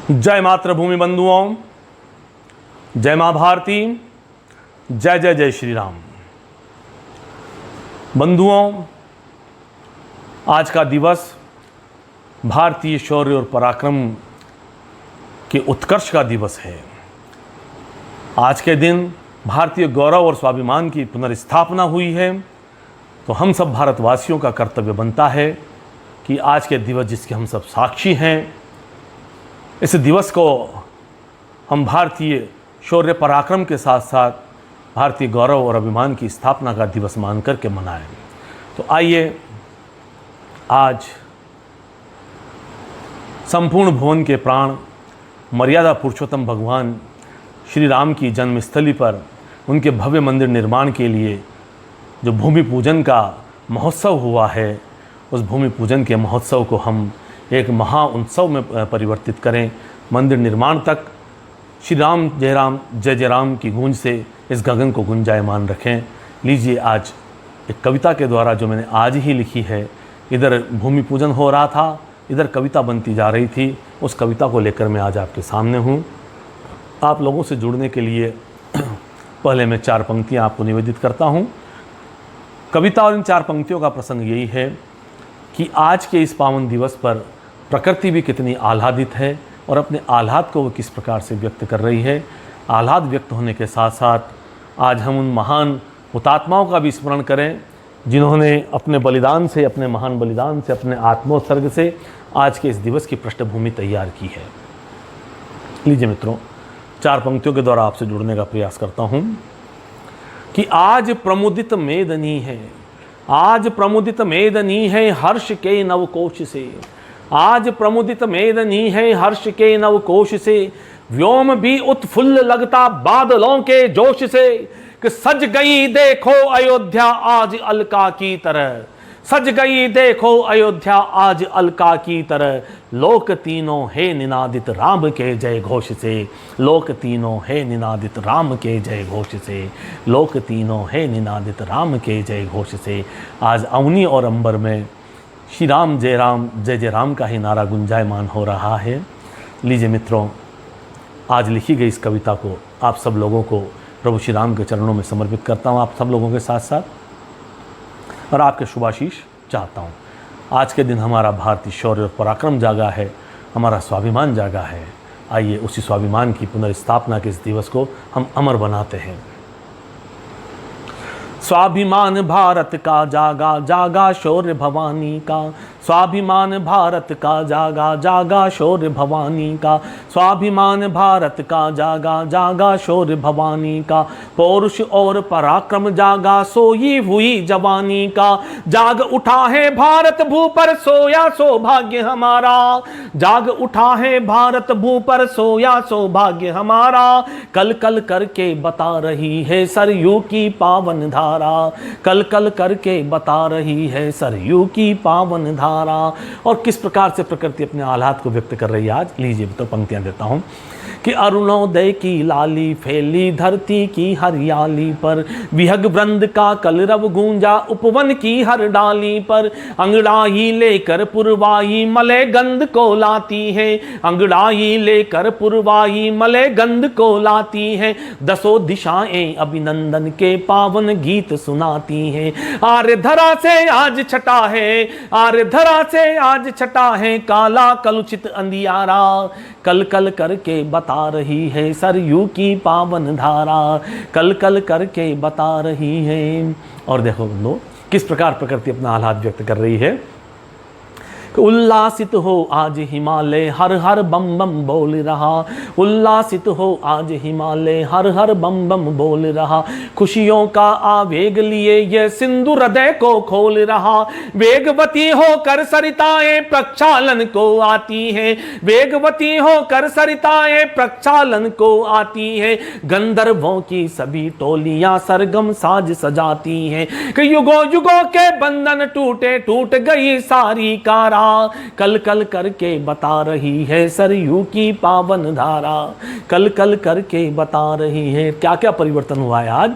जय मातृभूमि बंधुओं, जय माँ भारती, जय जय जय श्री राम। बंधुओं, आज का दिवस भारतीय शौर्य और पराक्रम के उत्कर्ष का दिवस है। आज के दिन भारतीय गौरव और स्वाभिमान की पुनर्स्थापना हुई है। तो हम सब भारतवासियों का कर्तव्य बनता है कि आज के दिवस जिसके हम सब साक्षी हैं, इस दिवस को हम भारतीय शौर्य पराक्रम के साथ साथ भारतीय गौरव और अभिमान की स्थापना का दिवस मान करके मनाएं। तो आइए आज संपूर्ण भुवन के प्राण मर्यादा पुरुषोत्तम भगवान श्री राम की जन्मस्थली पर उनके भव्य मंदिर निर्माण के लिए जो भूमि पूजन का महोत्सव हुआ है, उस भूमि पूजन के महोत्सव को हम एक महा उत्सव में परिवर्तित करें। मंदिर निर्माण तक श्री राम जय जय राम की गूंज से इस गगन को गुंजायमान रखें। लीजिए, आज एक कविता के द्वारा जो मैंने आज ही लिखी है, इधर भूमि पूजन हो रहा था, इधर कविता बनती जा रही थी, उस कविता को लेकर मैं आज आपके सामने हूँ। आप लोगों से जुड़ने के लिए पहले मैं 4 पंक्तियाँ आपको निवेदित करता हूँ। कविता और इन 4 पंक्तियों का प्रसंग यही है कि आज के इस पावन दिवस पर प्रकृति भी कितनी आह्लादित है और अपने आह्लाद को वो किस प्रकार से व्यक्त कर रही है। आह्लाद व्यक्त होने के साथ साथ आज हम उन महान हुतात्माओं का भी स्मरण करें जिन्होंने अपने बलिदान से, अपने महान बलिदान से, अपने आत्मोत्सर्ग से आज के इस दिवस की पृष्ठभूमि तैयार की है। लीजिए मित्रों, 4 पंक्तियों के द्वारा आपसे जुड़ने का प्रयास करता हूँ कि आज प्रमुदित मेदनी है, आज प्रमुदित मेदनी है हर्ष के नवकोश से, आज प्रमुदित मेदनी है हर्ष के नवकोश से, व्योम भी उत्फुल्ल लगता बादलों के जोश से, कि सज गई देखो अयोध्या आज अलका की तरह, सज गई देखो अयोध्या आज अलका की तरह, लोक तीनों है निनादित राम के जय घोष से, लोक तीनों है निनादित राम के जय घोष से, लोक तीनों है निनादित राम के जय घोष से। आज अवनी और अंबर में श्री राम जय जय राम का ही नारा गुंजायमान हो रहा है। लीजिए मित्रों, आज लिखी गई इस कविता को आप सब लोगों को प्रभु श्री राम के चरणों में समर्पित करता हूँ, आप सब लोगों के साथ साथ, और आपके शुभाशीष चाहता हूँ। आज के दिन हमारा भारतीय शौर्य और पराक्रम जागा है, हमारा स्वाभिमान जागा है। आइए उसी स्वाभिमान की पुनर्स्थापना के इस दिवस को हम अमर बनाते हैं। स्वाभिमान भारत का जागा जागा शौर्य भवानी का, स्वाभिमान भारत का जागा जागा शौर्य भवानी का, स्वाभिमान भारत का जागा जागा शौर्य भवानी का, पौरुष और पराक्रम जागा सोई हुई जवानी का, जाग उठा है भारत भू पर सोया सौभाग्य हमारा, जाग उठा है भारत भू पर सोया सौभाग्य हमारा, कल कल करके बता रही है सरयू की पावन धारा, कल कल करके बता रही है सरयू की पावन धारा। और किस प्रकार से प्रकृति अपने आह्लाद को व्यक्त कर रही है आज। लीजिए तो पंक्तियां देता हूं कि अरुणोदय की लाली फैली धरती की हरियाली पर, विहग वृंद का कलरव गूंजा उपवन की हर डाली पर, अंगड़ाई लेकर पुरवाई मले गंध को लाती है, अंगड़ाई लेकर पुरवाई मले गंध को लाती है, दसों दिशाएं अभिनंदन के पावन गीत सुनाती हैं, आर्य धरा से आज छटा है, आर्य धरा से आज छटा है काला कलुषित अंधियारा, कल कल करके बता रही है सरयू की पावन धारा, कल कल करके बता रही है। और देखो बंधुओं, किस प्रकार प्रकृति अपना आह्लाद व्यक्त कर रही है। उल्लासित हो आज हिमालय हर हर बम बम बोल रहा, उल्लासित हो आज हिमालय हर हर बम बम बोल रहा, खुशियों का आवेग लिए ये सिंधु हृदय को खोल रहा, वेगवती होकर सरिताएं प्रक्षालन को आती हैं, वेगवती होकर सरिताएं प्रक्षालन को आती हैं, गंधर्वों की सभी टोलियां सरगम साज सजाती हैं, कि युगों युगों के बंधन टूटे टूट गई सारी कारा, कल कल करके बता रही है सरयू की पावन धारा, कल कल करके बता रही है। क्या क्या परिवर्तन हुआ है आज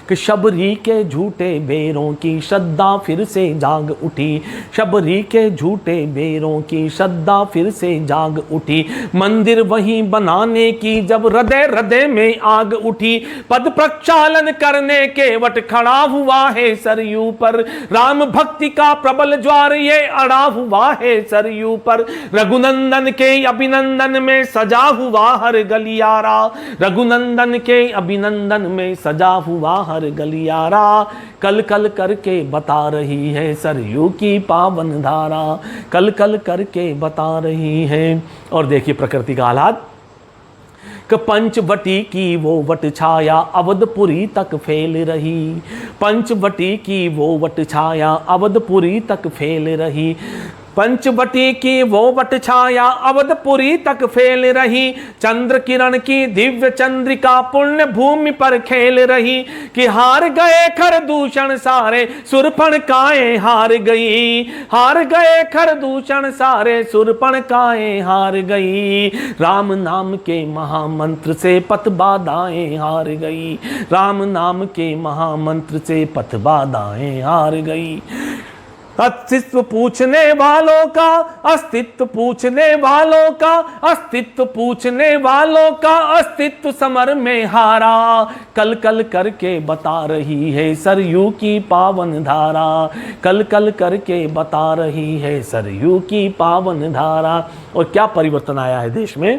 कि शबरी के झूठे बेरों की श्रद्धा फिर से जाग उठी, शबरी के झूठे बेरों की श्रद्धा फिर से जाग उठी, मंदिर वहीं बनाने की जब हृदय हृदय में आग उठी, पद प्रक्षालन करने के वट खड़ा हुआ है सरयू पर, राम भक्ति का प्रबल ज्वार ये अड़ा हुआ है सरयू पर, रघुनंदन के अभिनंदन में सजा हुआ हर गलियारा, रघुनंदन के अभिनंदन में सजा हुआ हर गलियारा, कल कल करके बता रही है सरयू की पावन धारा, कल कल करके बता रही है। और देखिए प्रकृति का हालात कि पंचवटी की वो वट छाया अवधपुरी तक फैल रही, पंचवटी की वो वट छाया अवधपुरी तक फैल रही, पंचवटी की वो वट छाया अवधपुरी तक फैल रही, चंद्र किरण की दिव्य चंद्रिका पुण्य भूमि पर खेल रही, कि हार गए खर दूषण सारे सुरपणकाएं हार गई, हार गए खर दूषण सारे सुरपणकाएं हार गई, राम नाम के महामंत्र से पथ बाधाएं हार गई, राम नाम के महामंत्र से पथ बाधाएं हार गई। अस्तित्व पूछने वालों का, अस्तित्व पूछने वालों का, अस्तित्व पूछने वालों का अस्तित्व समर में हारा, कल कल करके बता रही है सरयू की पावन धारा, कल कल करके बता रही है सरयू की पावन धारा। और क्या परिवर्तन आया है देश में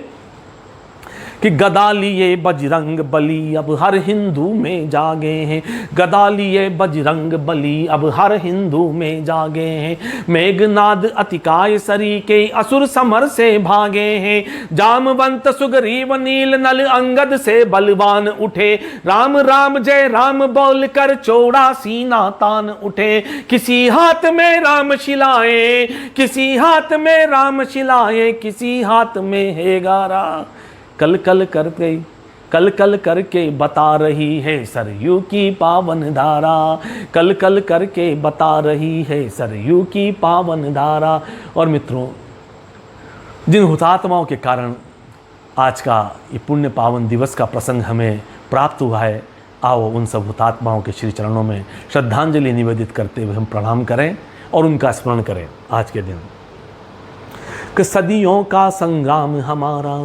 कि गदा लिए बजरंग बली अब हर हिंदू में जागे हैं, गदा लिए बजरंग बली अब हर हिंदू में जागे हैं, मेघनाद अतिकाय सरी के असुर समर से भागे हैं, जामवंत सुग्रीव नील नल अंगद से बलवान उठे, राम राम जय राम बोल कर चौड़ा सीना तान उठे, किसी हाथ में राम शिलाएं, किसी हाथ में राम शिलाएं, किसी हाथ में है गारा, कल कल करके कल कल करके बता रही है सरयू की पावन धारा, कल कल करके बता रही है सरयू की पावन धारा। और मित्रों, जिन हुतात्माओं के कारण आज का ये पुण्य पावन दिवस का प्रसंग हमें प्राप्त हुआ है, आओ उन सब हुतात्माओं के श्री चरणों में श्रद्धांजलि निवेदित करते हुए हम प्रणाम करें और उनका स्मरण करें आज के दिन। कि सदियों का संग्राम हमारा,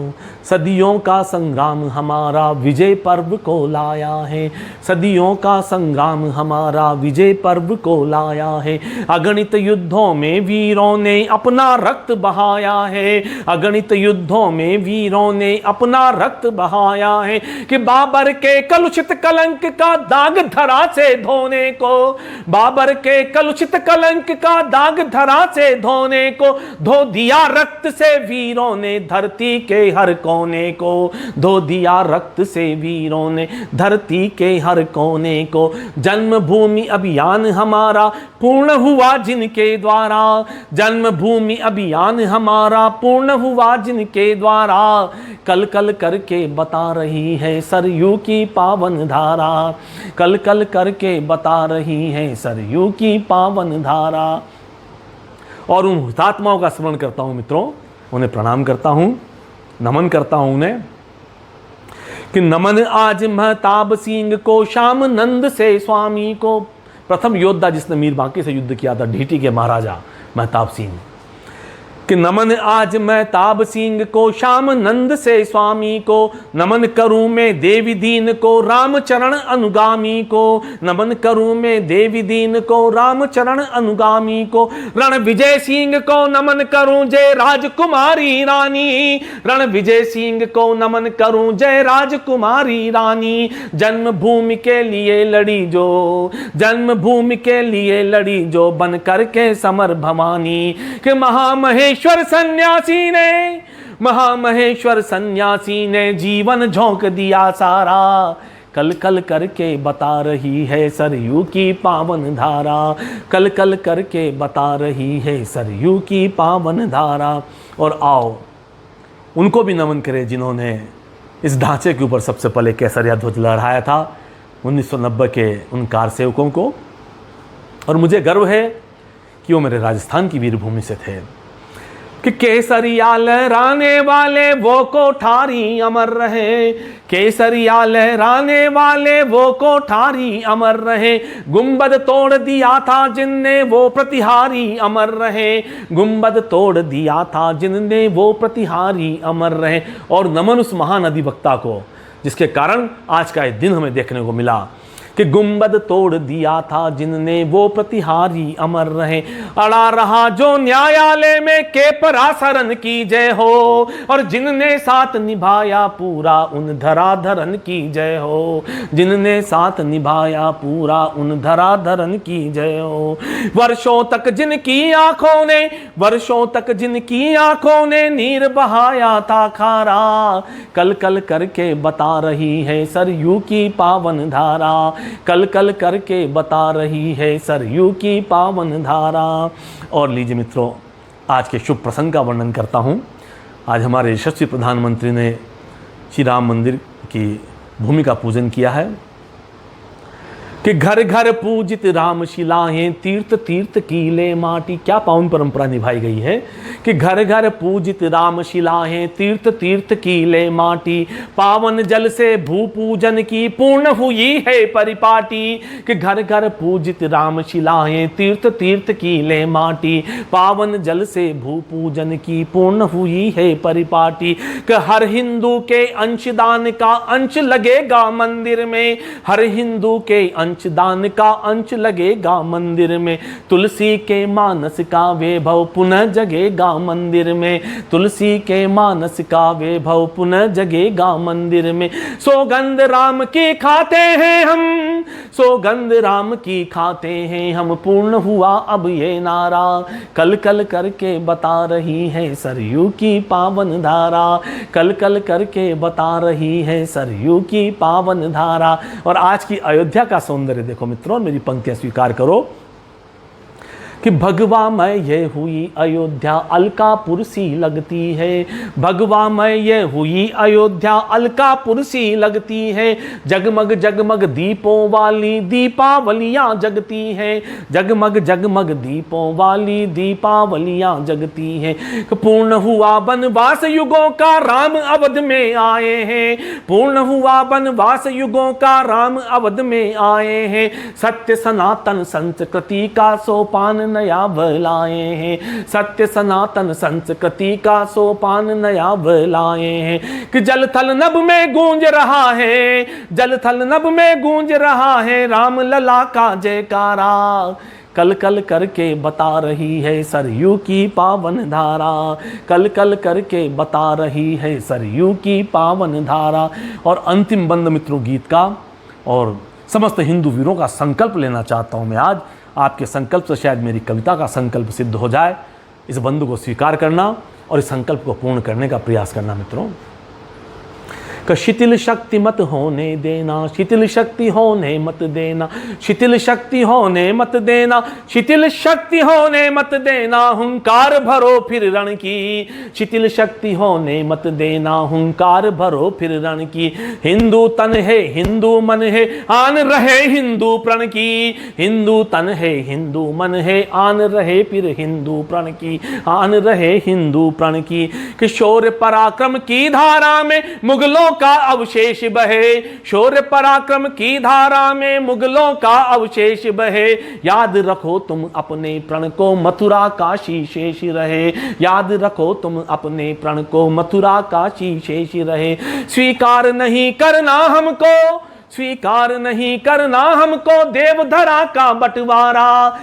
सदियों का संग्राम हमारा विजय पर्व को लाया है, सदियों का संग्राम हमारा विजय पर्व को लाया है, अगणित युद्धों में वीरों ने अपना रक्त बहाया है, अगणित युद्धों में वीरों ने अपना रक्त बहाया है, कि बाबर के कलुषित कलंक का दाग धरा से धोने को, बाबर के कलुषित कलंक का दाग धरा से धोने को, धो दिया रक्त से वीरों ने धरती के हर कोने को, धो दिया रक्त से वीरों ने धरती के हर कोने को, जन्मभूमि अभियान हमारा पूर्ण हुआ जिनके द्वारा, जन्मभूमि अभियान हमारा पूर्ण हुआ जिनके द्वारा, कल कल करके बता रही है सरयू की पावन धारा, कल कल करके बता रही है सरयू की पावन धारा। और उन हुतात्माओं का स्मरण करता हूँ मित्रों, उन्हें प्रणाम करता हूँ, नमन करता हूँ उन्हें, कि नमन आज महताब सिंह को, श्याम नंद से स्वामी को, प्रथम योद्धा जिसने मीर बांके से युद्ध किया था, ढीठी के महाराजा महताब सिंह, कि नमन आज महताब सिंह को, श्याम नंद से स्वामी को, नमन करूं मैं देवी दीन को, रामचरण अनुगामी को, नमन करूं मैं देवी दीन को, रामचरण अनुगामी को, रण विजय सिंह को नमन करूं जय राजकुमारी रानी, रण विजय सिंह को नमन करूं जय राजकुमारी रानी, जन्मभूमि के लिए लड़ी जो, जन्मभूमि के लिए लड़ी जो, बन करके समर भवानी, कि महामहेश्वर सन्यासी ने, महामहेश्वर सन्यासी ने जीवन झोंक दिया सारा, कल कल करके बता रही है सरयू की पावन धारा, कल कल करके बता रही है सरयू की पावन धारा। और आओ उनको भी नमन करें जिन्होंने इस ढांचे के ऊपर सबसे पहले केसरिया ध्वज लहराया था, 1990 के उन कार सेवकों को। और मुझे गर्व है कि वो मेरे राजस्थान की वीरभूमि से थे। कि केसरिया लहराने वाले वो कोठारी अमर रहे, केसरिया लहराने वाले वो कोठारी अमर रहे, गुंबद तोड़ दिया था जिनने वो प्रतिहारी अमर रहे, गुंबद तोड़ दिया था जिनने वो प्रतिहारी अमर रहे। और नमन उस महान अधिवक्ता को जिसके कारण आज का ये दिन हमें देखने को मिला कि गुंबद तोड़ दिया था जिनने वो प्रतिहारी अमर रहे। अड़ा रहा जो न्यायालय में के पराशरन की जय हो, और जिनने साथ निभाया पूरा उन धराधरन की जय हो, जिनने साथ निभाया पूरा उन धराधरन की जय हो। वर्षों तक जिनकी आंखों ने, वर्षों तक जिनकी आंखों ने नीर बहाया था खारा, कल कल करके बता रही है सरयू की पावन धारा, कल कल करके बता रही है सरयू की पावन धारा। और लीजिए मित्रों, आज के शुभ प्रसंग का वर्णन करता हूँ। आज हमारे यशस्वी प्रधानमंत्री ने श्री राम मंदिर की भूमि का पूजन किया है कि घर घर पूजित राम शिलाएं, तीर्थ तीर्थ कीले माटी। क्या पावन परंपरा निभाई गई है कि घर घर पूजित राम शिलाएं, तीर्थ तीर्थ कीले माटी, पावन जल से भू पूजन की पूर्ण हुई है परिपाटी। कि घर घर पूजित राम शिलाएं, तीर्थ तीर्थ कीले माटी, पावन जल से भू पूजन की पूर्ण हुई है परिपाटी। कि हर हिंदू के अंशदान का अंश लगेगा मंदिर में, हर हिंदू के अंशदान का अंश लगेगा मंदिर में, तुलसी के मानस का वैभव पुनः जगेगा मंदिर में, तुलसी के मानस का वैभव पुनः जगेगा मंदिर में। सौगंध राम की खाते हैं हम, सौगंध राम की खाते हैं हम, पूर्ण हुआ अब ये नारा, कल कल करके बता रही है सरयू की पावन धारा, कल कल करके बता रही है सरयू की पावन धारा। और आज की अयोध्या का सौंदर्य देखो मित्रों, मेरी पंक्तियां स्वीकार करो कि भगवा मैं ये हुई अयोध्या अलकापुर सी लगती है, भगवा मैं ये हुई अयोध्या अलकापुर सी लगती है, जगमग जगमग दीपों वाली दीपावलियां जगती हैं, जगमग जगमग दीपों वाली दीपावलियां जगती हैं। पूर्ण हुआ वनवास युगों का राम अवध में आए हैं, पूर्ण हुआ वनवास युगों का राम अवध में आए हैं, सत्य सनातन संस्कृति का सोपान नया बलाए हैं, सत्य सनातन संस्कृति का सोपान नया बलाए हैं। कि जल थल नभ में गूंज रहा है, जल थल नभ में गूंज रहा है राम लला का जयकारा, कल कल करके बता रही है सरयू की पावन धारा, कल कल करके बता रही है सरयू की पावन धारा। और अंतिम बंद मित्रों गीत का और समस्त हिंदू वीरों का संकल्प लेना चाहता हूं मैं आज। आपके संकल्प से शायद मेरी कविता का संकल्प सिद्ध हो जाए। इस बंधु को स्वीकार करना और इस संकल्प को पूर्ण करने का प्रयास करना मित्रों। कि शिथिल शक्ति मत होने देना, शिथिल शक्ति होने मत देना, शिथिल शक्ति होने मत देना, शिथिल शक्ति होने मत देना, हुंकार भरो फिर रण की, शिथिल शक्ति होने मत देना, हुंकार भरो फिर रण की। हिंदू तन है हिंदू मन है आन रहे हिंदू प्रण की, हिंदू तन है हिंदू मन है आन रहे फिर हिंदू प्रण की, आन रहे हिंदू प्रण की। कि शौर्य पराक्रम की धारा में मुगलों का अवशेष बहे, शौर्य पराक्रम की धारा में मुगलों का अवशेष बहे, याद रखो तुम अपने प्रण को मथुरा काशी शेष रहे, याद रखो तुम अपने प्रण को मथुरा काशी शेष रहे। स्वीकार नहीं करना हमको, स्वीकार नहीं करना हमको देवधरा का बंटवारा,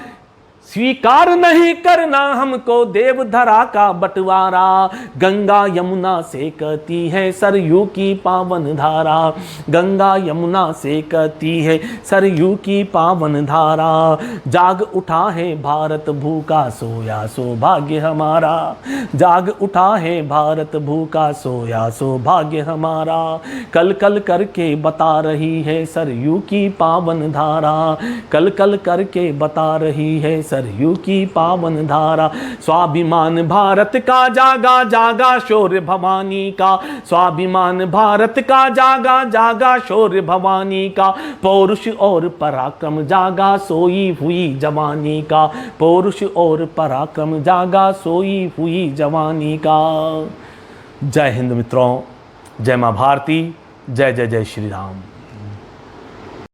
स्वीकार नहीं करना हमको देवधरा का बंटवारा। गंगा यमुना से कहती है सरयू की पावन धारा, गंगा यमुना से कहती है सरयू की पावन धारा। जाग उठा है भारत भूखा सोया सौभाग्य हमारा, जाग उठा है भारत भूखा सोया सौभाग्य हमारा, कल कल करके बता रही है सरयू की पावन धारा, कल कल करके बता रही है सरयू की पावन धारा। स्वाभिमान भारत का जागा जागा शौर्य भवानी का, स्वाभिमान भारत का जागा जागा शौर्य भवानी का। पौरुष और पराक्रम जागा सोई हुई जवानी का, पौरुष और पराक्रम जागा सोई हुई जवानी का। जय हिंद मित्रों, जय मां भारती, जय जय जय श्री राम।